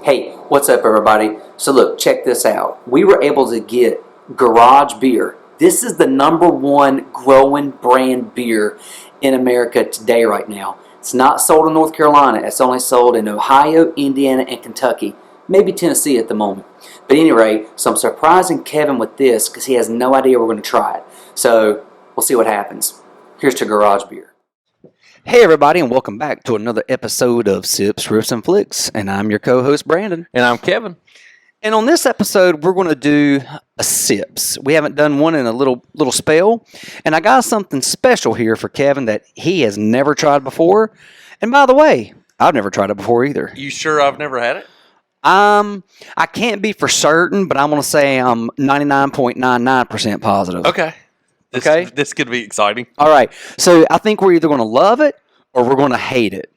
Hey, what's up everybody? So look, check this out. We were able to get Garage Beer. This is the #1 growing brand beer in America today right now. It's not sold in North Carolina. It's only sold in Ohio, Indiana, and Kentucky. Maybe Tennessee at the moment. But anyway, so I'm surprising Kevin with this because he has no idea we're going to try it. So we'll see what happens. Here's to Garage Beer. Hey everybody, and welcome back to another episode of Sips, Riffs, and Flix. And I'm your co-host Brandon. And I'm Kevin. And on this episode, we're going to do a Sips. We haven't done one in a little spell. And I got something special here for Kevin that he has never tried before. And by the way, I've never tried it before either. You sure I've never had it? I can't be for certain, but I'm going to say I'm 99.99% positive. Okay. This could be exciting. All right. So I think we're either going to love it or we're going to hate it.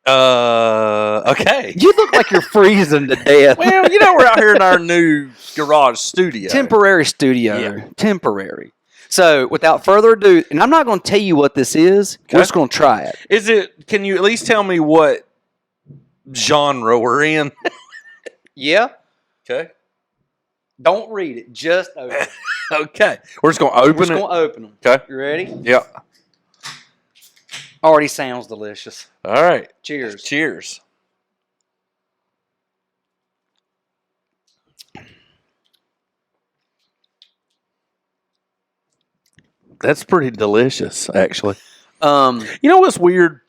Okay. You look like you're freezing to death. Well, we're out here in our new garage studio. Temporary studio. Yeah. Temporary. So without further ado, and I'm not going to tell you what this is. Okay. We're just going to try it. Can you at least tell me what genre we're in? Yeah. Okay. Don't read it. Just open it. Okay. We're just going to open it. We're just going to open them. Okay. You ready? Yeah. Already sounds delicious. All right. Cheers. Cheers. That's pretty delicious, actually. You know what's weird?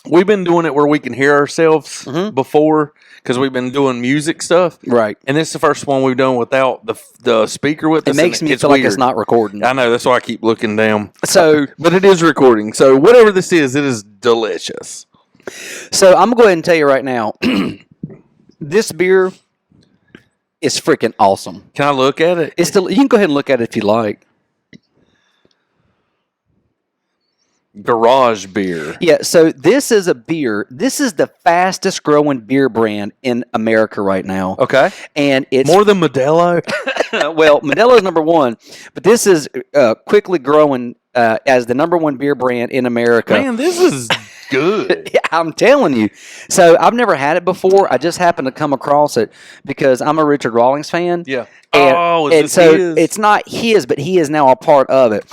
We've been doing it where we can hear ourselves before because we've been doing music stuff. Right. And this is the first one we've done without the speaker with us. It makes me feel like it's not recording. I know. That's why I keep looking down. So, but it is recording. So whatever this is, it is delicious. So I'm going to go ahead and tell you right now, this beer is freaking awesome. Can I look at it? You can go ahead and look at it if you like. Garage Beer. Yeah, so this is a beer. This is the fastest growing beer brand in America right now. Okay. And it's more than Modelo? Well, Modelo is #1, but this is quickly growing as the #1 beer brand in America. Man, this is good. Yeah, I'm telling you. So I've never had it before. I just happened to come across it because I'm a Richard Rawlings fan. Yeah. And so it's not his, but he is now a part of it.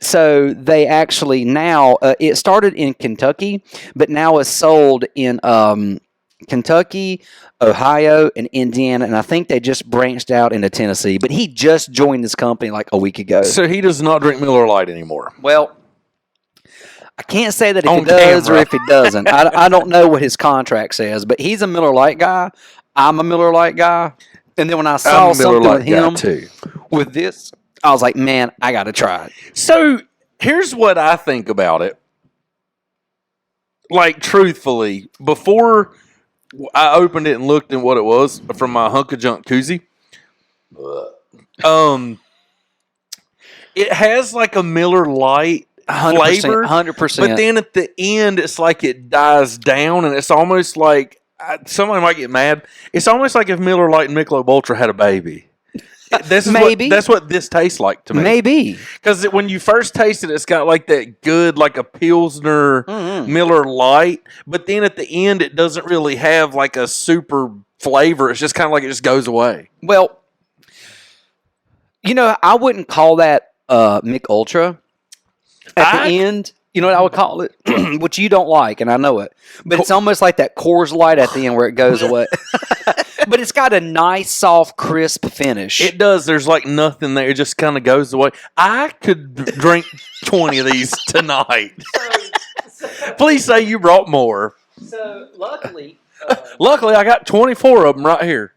So they actually now, it started in Kentucky, but now it's sold in Kentucky, Ohio, and Indiana, and I think they just branched out into Tennessee. But he just joined this company like a week ago. So he does not drink Miller Lite anymore? Well, I can't say that if he does or if he doesn't. I don't know what his contract says, but he's a Miller Lite guy. I'm a Miller Lite guy. And then when I saw something with him with this, I was like, man, I got to try it. So here's what I think about it. Like, truthfully, before I opened it and looked at what it was from my hunk of junk koozie, it has like a Miller Lite flavor. 100%. But then at the end, it's like it dies down, and it's almost like, somebody might get mad, it's almost like if Miller Lite and Michelob Ultra had a baby. That's what this tastes like to me. Maybe. Because when you first taste it, it's got like that good, like a Pilsner Miller Lite. But then at the end, it doesn't really have like a super flavor. It's just kind of like it just goes away. Well, I wouldn't call that Mick Ultra. At the end, you know what I would call it? Which you don't like, and I know it. But it's almost like that Coors Light at the end where it goes away. But it's got a nice, soft, crisp finish. It does. There's like nothing there. It just kind of goes away. I could drink 20 of these tonight. Please say you brought more. So, luckily... luckily, I got 24 of them right here.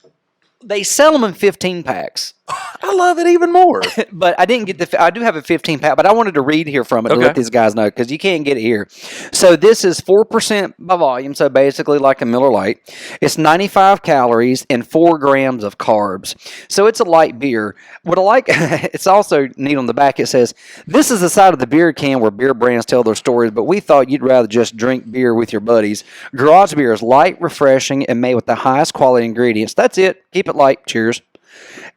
They sell them in 15 packs. I love it even more. But I didn't get I do have a 15 pack, but I wanted to read here from it to let these guys know because you can't get it here. So this is 4% by volume, so basically like a Miller Lite. It's 95 calories and 4 grams of carbs. So it's a light beer. What I like, it's also neat on the back. It says, this is the side of the beer can where beer brands tell their stories, but we thought you'd rather just drink beer with your buddies. Garage beer is light, refreshing, and made with the highest quality ingredients. That's it. Keep it light. Cheers.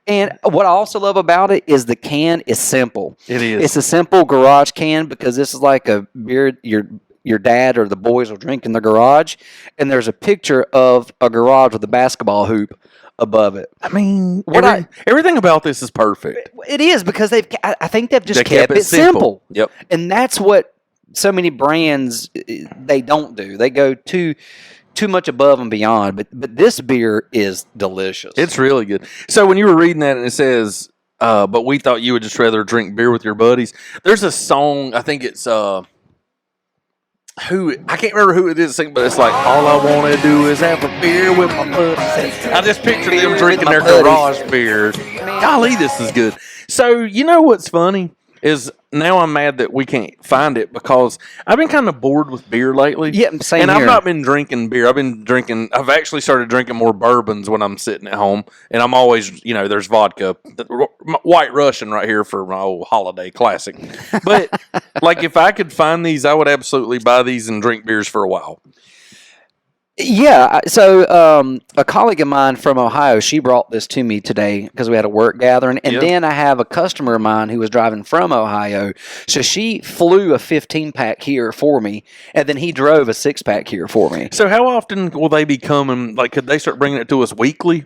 And what I also love about it is the can is simple. It is. It's a simple garage can because this is like a beer you're your dad or the boys will drink in the garage, and there's a picture of a garage with a basketball hoop above it. I mean, everything about this is perfect. It is because I think they've just kept it simple. Yep. And that's what so many brands, they don't do. They go too much above and beyond. But this beer is delicious. It's really good. So when you were reading that and it says, but we thought you would just rather drink beer with your buddies. There's a song, I think it's I can't remember who it is singing, but it's like, all I want to do is have a beer with my buddies. I just picture them drinking their garage beers. Golly, this is good. So, you know what's funny is now I'm mad that we can't find it because I've been kind of bored with beer lately. Yeah, same and here. I've not been drinking beer. I've actually started drinking more bourbons when I'm sitting at home. And I'm always, there's vodka, White Russian right here for my old holiday classic. But like if I could find these, I would absolutely buy these and drink beers for a while. Yeah, so a colleague of mine from Ohio, she brought this to me today because we had a work gathering. And then I have a customer of mine who was driving from Ohio. So she flew a 15-pack here for me, and then he drove a 6-pack here for me. So how often will they be coming? Like, could they start bringing it to us weekly?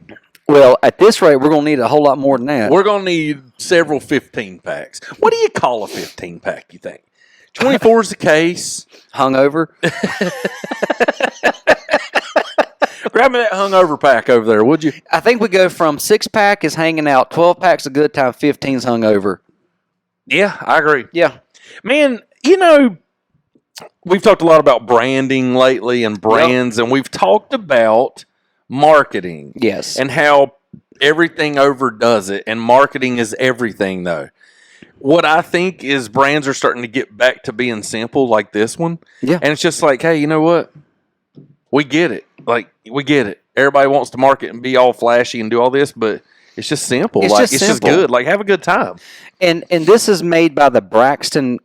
Well, at this rate, we're going to need a whole lot more than that. We're going to need several 15-packs. What do you call a 15-pack, you think? 24 is the case. Hungover? Grab me that hungover pack over there, would you? I think we go from 6-pack is hanging out, 12-pack's a good time, 15's hungover. Yeah, I agree. Yeah. Man, we've talked a lot about branding lately and brands, and we've talked about marketing. Yes. And how everything overdoes it, and marketing is everything, though. What I think is brands are starting to get back to being simple like this one. Yeah. And it's just like, hey, you know what? We get it. Like, we get it. Everybody wants to market and be all flashy and do all this, but it's just simple. It's just good. Like, have a good time. And this is made by the Braxton,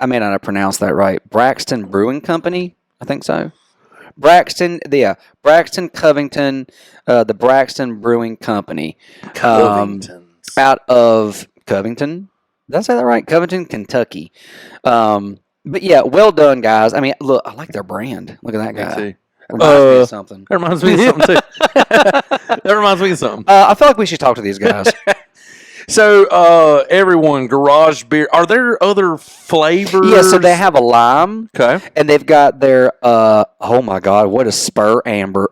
I may not have pronounced that right, Braxton Brewing Company, I think so. Braxton Covington, the Braxton Brewing Company. Out of Covington. Did I say that right? Covington, Kentucky. But yeah, well done, guys. I mean, look, I like their brand. Look at that guy. Me too. Reminds me of something. That reminds me of something, too. That reminds me of something. I feel like we should talk to these guys. So, everyone, garage beer. Are there other flavors? Yeah, so they have a lime. Okay. And they've got their, oh my God, what is Spur Amber?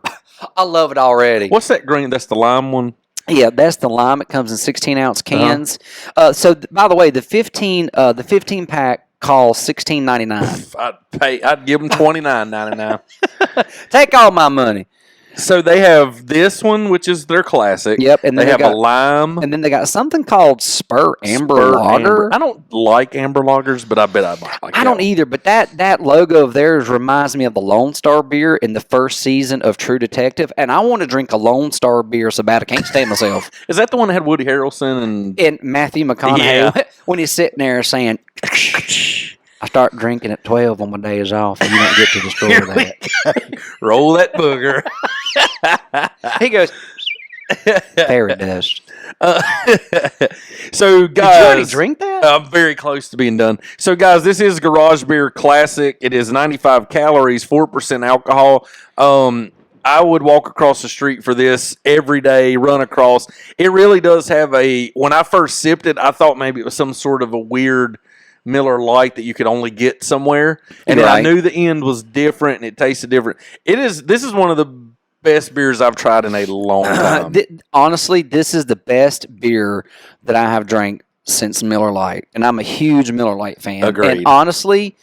I love it already. What's that green? That's the lime one? Yeah, that's the lime. It comes in 16-ounce cans. So, by the way, the 15-pack costs $16.99. I'd give them $29.99. Take all my money. So they have this one, which is their classic. Yep, and they have a lime, and then they got something called Spur Amber Lager. I don't like amber lagers, but I bet I might like. I don't either, but that logo of theirs reminds me of the Lone Star beer in the first season of True Detective, and I want to drink a Lone Star beer so bad I can't stand myself. Is that the one that had Woody Harrelson and Matthew McConaughey when he's sitting there saying, I start drinking at 12 when my day is off, and you don't get to destroy that. Roll that booger. He goes, fairy dust. So, guys, did you already drink that? I'm very close to being done. So, guys, this is Garage Beer Classic. It is 95 calories, 4% alcohol. I would walk across the street for this every day, run across. It really does have when I first sipped it, I thought maybe it was some sort of a weird Miller Lite that you could only get somewhere. And then I knew the end was different and it tasted different. This is one of the best beers I've tried in a long time. Honestly, this is the best beer that I have drank since Miller Lite. And I'm a huge Miller Lite fan. Agreed. And honestly,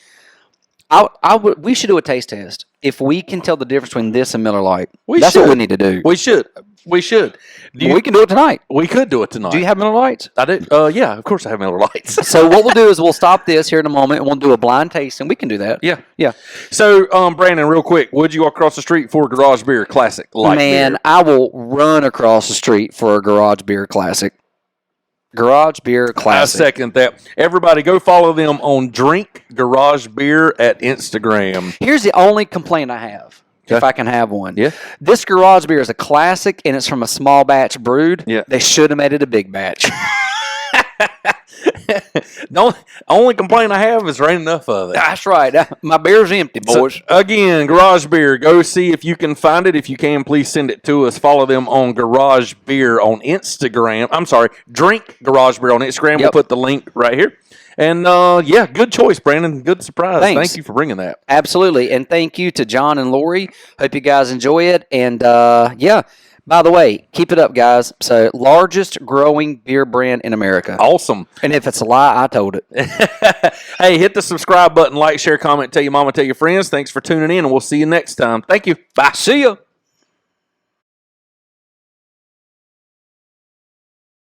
we should do a taste test. If we can tell the difference between this and Miller Lite, that's what we need to do. We should. We should. We can do it tonight. We could do it tonight. Do you have Miller Lights? I do. Yeah, of course I have Miller Lights. So what we'll do is we'll stop this here in a moment and we'll do a blind tasting. We can do that. Yeah. So, Brandon, real quick, would you walk across the street for a Garage Beer Classic? Man, I will run across the street for a Garage Beer Classic. Garage Beer Classic. I second that. Everybody go follow them on Drink Garage Beer at Instagram. Here's the only complaint I have. Okay. If I can have one. Yeah. This garage beer is a classic, and it's from a small batch brewed. Yeah. They should have made it a big batch. The only complaint I have is there ain't enough of it. That's right. My beer's empty, boys. So, again, Garage Beer. Go see if you can find it. If you can, please send it to us. Follow them on Garage Beer on Instagram. I'm sorry, Drink Garage Beer on Instagram. We'll put the link right here. And, yeah, good choice, Brandon. Good surprise. Thanks. Thank you for bringing that. Absolutely. And thank you to John and Lori. Hope you guys enjoy it. And, yeah, by the way, keep it up, guys. So, largest growing beer brand in America. Awesome. And if it's a lie, I told it. Hey, hit the subscribe button, like, share, comment, tell your mama, tell your friends. Thanks for tuning in, and we'll see you next time. Thank you. Bye. See ya.